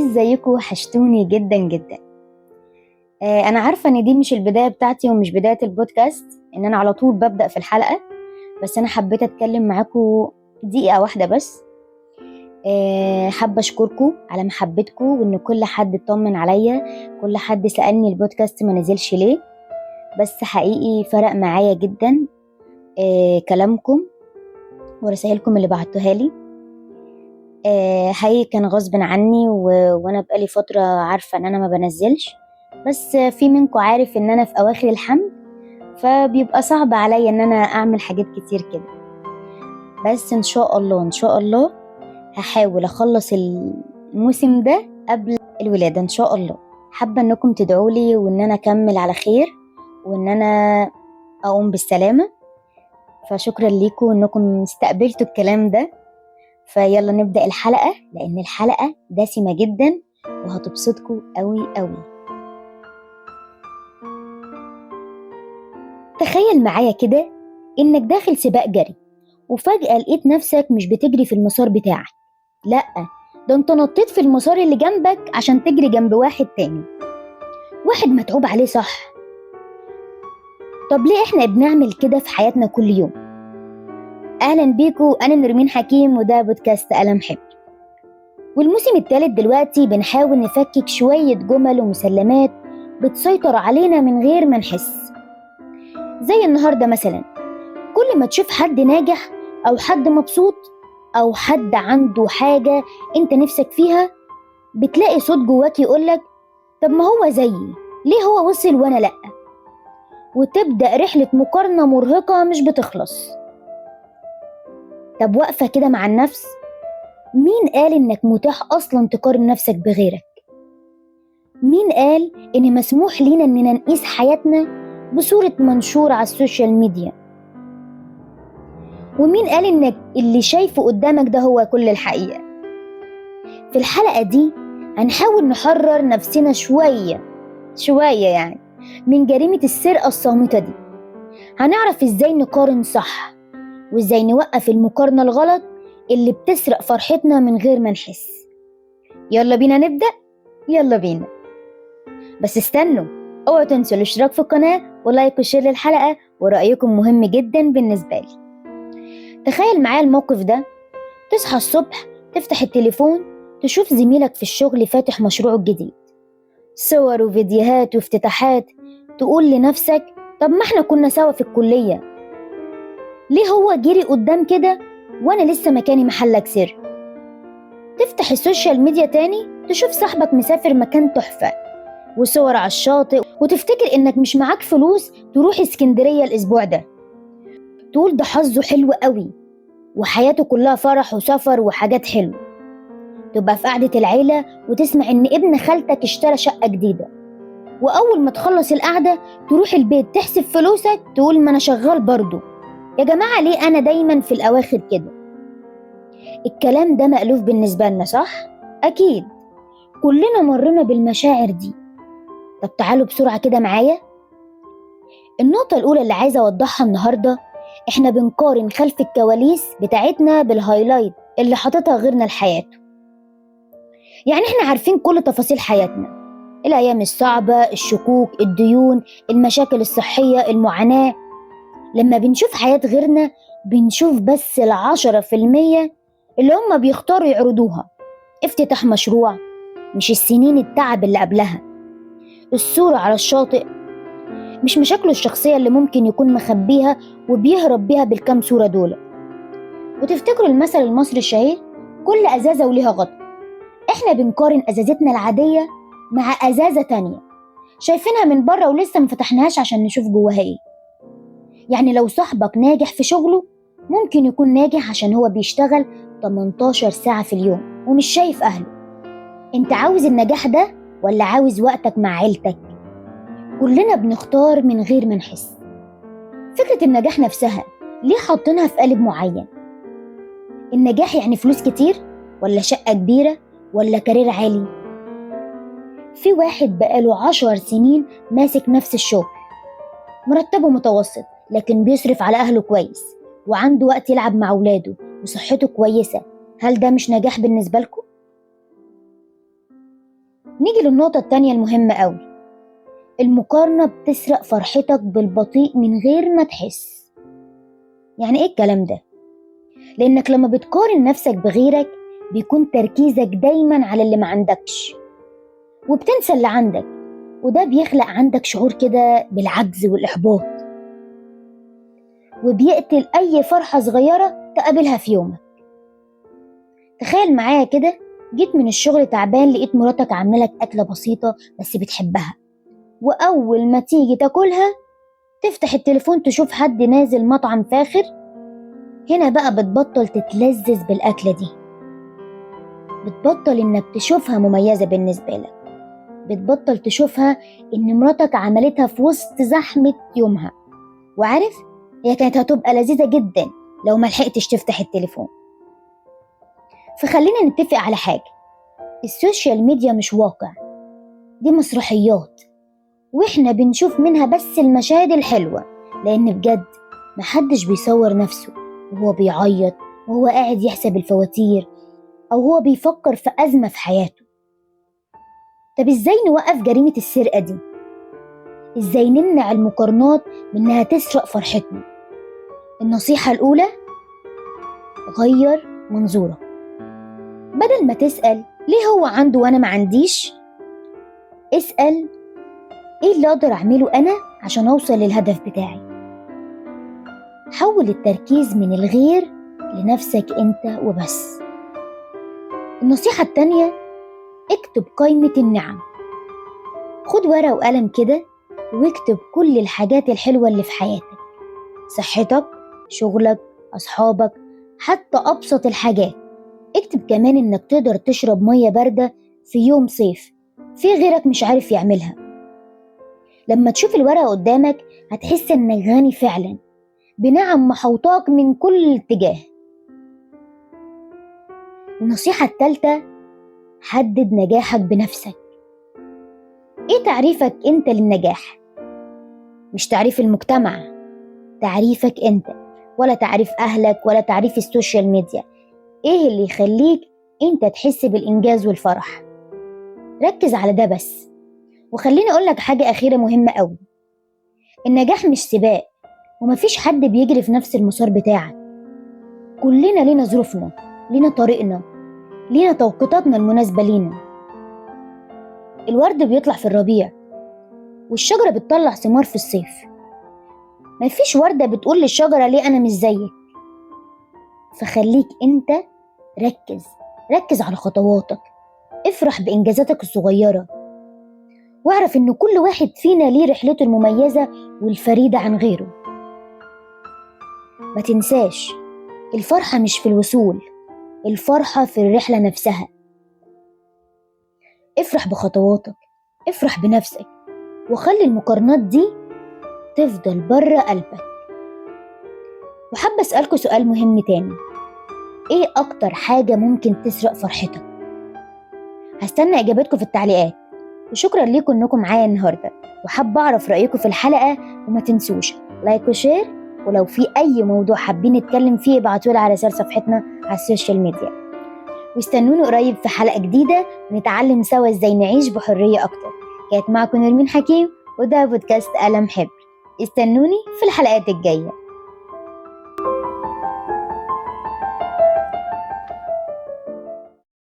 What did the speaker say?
ازيكم؟ وحشتوني جدا جدا. انا عارفه ان دي مش البدايه بتاعتي ومش بدايه البودكاست، ان انا على طول ببدا في الحلقه. بس انا حبيت اتكلم معاكم دقيقه واحده بس. حابه اشكركم على محبتكم، وان كل حد اطمن عليا، كل حد سالني البودكاست ما نزلش ليه. بس حقيقي فرق معايا جدا كلامكم ورسائلكم اللي بعتوها لي. حقيقي كان غصب عني وانا بقالي فترة عارفة ان انا ما بنزلش، بس في منكم عارف ان انا في اواخر الحمل، فبيبقى صعب عليا ان انا اعمل حاجات كتير كده. بس ان شاء الله هحاول اخلص الموسم ده قبل الولادة ان شاء الله. حابة انكم تدعولي وان انا اكمل على خير وان انا اقوم بالسلامة. فشكرا ليكم انكم استقبلتوا الكلام ده. فيلا نبدأ الحلقة، لأن الحلقة دسمة جدا وهتبسطكوا قوي قوي. تخيل معايا كده إنك داخل سباق جري، وفجأة لقيت نفسك مش بتجري في المسار بتاعك، لأ، ده انت نطيت في المسار اللي جنبك عشان تجري جنب واحد تاني، واحد متعوب عليه صح. طب ليه احنا بنعمل كده في حياتنا كل يوم؟ أهلا بيكم، أنا نرمين حكيم وده بودكاست ألم حب. والموسم الثالث دلوقتي بنحاول نفكك شوية جمل ومسلمات بتسيطر علينا من غير ما نحس. زي النهاردة مثلا، كل ما تشوف حد ناجح أو حد مبسوط أو حد عنده حاجة انت نفسك فيها، بتلاقي صوت جواك يقولك طب ما هو زيي، ليه هو وصل وأنا لأ؟ وتبدأ رحلة مقارنة مرهقة مش بتخلص. طب واقفة كده مع النفس، مين قال إنك متاح أصلا تقارن نفسك بغيرك؟ مين قال إن مسموح لينا إننا نقيس حياتنا بصورة منشور على السوشيال ميديا؟ ومين قال إنك اللي شايفه قدامك ده هو كل الحقيقة؟ في الحلقة دي هنحاول نحرر نفسنا شوية يعني من جريمة السرقة الصامتة دي. هنعرف إزاي نقارن صح، وإزاي نوقف المقارنة الغلط اللي بتسرق فرحتنا من غير ما نحس. يلا بينا نبدأ، يلا بينا. بس استنوا، اوعوا تنسوا الاشتراك في القناة ولايك وشير للحلقة، ورأيكم مهم جدا بالنسبة لي. تخيل معايا الموقف ده، تصحى الصبح تفتح التليفون تشوف زميلك في الشغل فاتح مشروعه الجديد، صور وفيديوهات وافتتاحات، تقول لنفسك طب ما احنا كنا سوا في الكلية، ليه هو جري قدام كده وانا لسه مكاني محلك سر؟ تفتح السوشيال ميديا تاني تشوف صاحبك مسافر مكان تحفة وصور على الشاطئ، وتفتكر انك مش معاك فلوس تروح اسكندرية الاسبوع ده، تقول ده حظه حلو قوي وحياته كلها فرح وسفر وحاجات حلوة. تبقى في قعدة العيلة وتسمع ان ابن خالتك اشترى شقة جديدة، واول ما تخلص القعدة تروح البيت تحسب فلوسك، تقول ما انا شغال برضو. يا جماعة ليه انا دايما في الاواخر كده؟ الكلام ده مألوف بالنسبة لنا صح؟ اكيد كلنا مرنا بالمشاعر دي. طب تعالوا بسرعة كده معايا. النقطة الأولى اللي عايزة أوضحها النهاردة، إحنا بنقارن خلف الكواليس بتاعتنا بالهايلايت اللي حاططها غيرنا لحياته. يعني إحنا عارفين كل تفاصيل حياتنا، الأيام الصعبة، الشكوك، الديون، المشاكل الصحية، المعاناة. لما بنشوف حياة غيرنا بنشوف بس 10% اللي هم بيختاروا يعرضوها. افتتاح مشروع، مش السنين التعب اللي قبلها. الصورة على الشاطئ، مش مشاكله الشخصية اللي ممكن يكون مخبيها وبيهرب بيها بالكام صورة دول. وتفتكروا المثل المصري الشهير كل أزازة وليها غطا. احنا بنقارن أزازتنا العادية مع أزازة تانية شايفينها من بره ولسه مفتحناهاش عشان نشوف جواها ايه. يعني لو صاحبك ناجح في شغله، ممكن يكون ناجح عشان هو بيشتغل 18 ساعة في اليوم ومش شايف أهله. انت عاوز النجاح ده ولا عاوز وقتك مع عيلتك؟ كلنا بنختار من غير ما نحس. فكرة النجاح نفسها ليه حاطينها في قالب معين؟ النجاح يعني فلوس كتير ولا شقة كبيرة ولا كارير عالي؟ في واحد بقاله 10 سنين ماسك نفس الشغل، مرتبه متوسط لكن بيصرف على أهله كويس وعنده وقت يلعب مع أولاده وصحته كويسة. هل ده مش نجاح بالنسبة لكم؟ نيجي للنقطة التانية المهمة قوي. المقارنة بتسرق فرحتك بالبطيء من غير ما تحس. يعني ايه الكلام ده؟ لانك لما بتقارن نفسك بغيرك بيكون تركيزك دايما على اللي ما عندكش، وبتنسى اللي عندك، وده بيخلق عندك شعور كده بالعجز والإحباط، وبيقتل أي فرحة صغيرة تقابلها في يومك. تخيل معايا كده، جيت من الشغل تعبان، لقيت مراتك عاملة لك أكلة بسيطة بس بتحبها، وأول ما تيجي تاكلها تفتح التليفون تشوف حد نازل مطعم فاخر. هنا بقى بتبطل تتلذذ بالأكلة دي، بتبطل إنك تشوفها مميزة بالنسبة لك، بتبطل تشوفها إن مراتك عملتها في وسط زحمة يومها. وعارف، هي كانت هتبقى لذيذة جدا لو ملحقتش تفتح التليفون. فخلينا نتفق على حاجة، السوشيال ميديا مش واقع، دي مسرحيات، وإحنا بنشوف منها بس المشاهد الحلوة، لأن بجد محدش بيصور نفسه وهو بيعيط، وهو قاعد يحسب الفواتير، أو هو بيفكر في أزمة في حياته. طب إزاي نوقف جريمة السرقة دي؟ إزاي نمنع المقارنات من إنها تسرق فرحتنا؟ النصيحة الأولى، غير منظورك. بدل ما تسأل ليه هو عنده وأنا ما عنديش، اسأل إيه اللي أقدر أعمله أنا عشان أوصل للهدف بتاعي. حول التركيز من الغير لنفسك أنت وبس. النصيحة التانية، اكتب قائمة النعم. خد ورقة وقلم كده واكتب كل الحاجات الحلوة اللي في حياتك، صحتك، شغلك، أصحابك، حتى أبسط الحاجات. اكتب كمان إنك تقدر تشرب مية باردة في يوم صيف في غيرك مش عارف يعملها. لما تشوف الورقة قدامك هتحس إنك غني فعلا بنعم محوطاك من كل اتجاه. النصيحة الثالثة، حدد نجاحك بنفسك. ايه تعريفك انت للنجاح؟ مش تعريف المجتمع، تعريفك انت، ولا تعريف اهلك ولا تعريف السوشيال ميديا. ايه اللي يخليك انت تحس بالانجاز والفرح؟ ركز على ده بس. وخليني اقولك حاجة اخيرة مهمة قوي، النجاح مش سباق، ومفيش حد بيجري في نفس المسار بتاعك. كلنا لينا ظروفنا، لينا طريقنا، لينا توقيتاتنا المناسبة لينا. الورد بيطلع في الربيع، والشجرة بتطلع ثمار في الصيف. مفيش وردة بتقول للشجرة ليه أنا مش زيك. فخليك أنت ركز على خطواتك، افرح بإنجازاتك الصغيرة، واعرف إن كل واحد فينا ليه رحلته المميزة والفريدة عن غيره. ما تنساش، الفرحة مش في الوصول، الفرحة في الرحلة نفسها. افرح بخطواتك، افرح بنفسك، وخلي المقارنات دي تفضل بره قلبك. وحابة أسألكوا سؤال مهم تاني، ايه أكتر حاجة ممكن تسرق فرحتك؟ هستنى إجابتكم في التعليقات. وشكرا ليكم إنكم معايا النهاردة، وحابة أعرف رأيكم في الحلقة. وما تنسوش لايك وشير، ولو في أي موضوع حابين نتكلم فيه ابعتولي على رسالة صفحتنا على السوشيال ميديا. واستنوني قريب في حلقة جديدة ونتعلم سوا ازاي نعيش بحرية أكتر. كانت معكم نرمين حكيم، وده بودكاست قلم حبر. استنوني في الحلقات الجاية.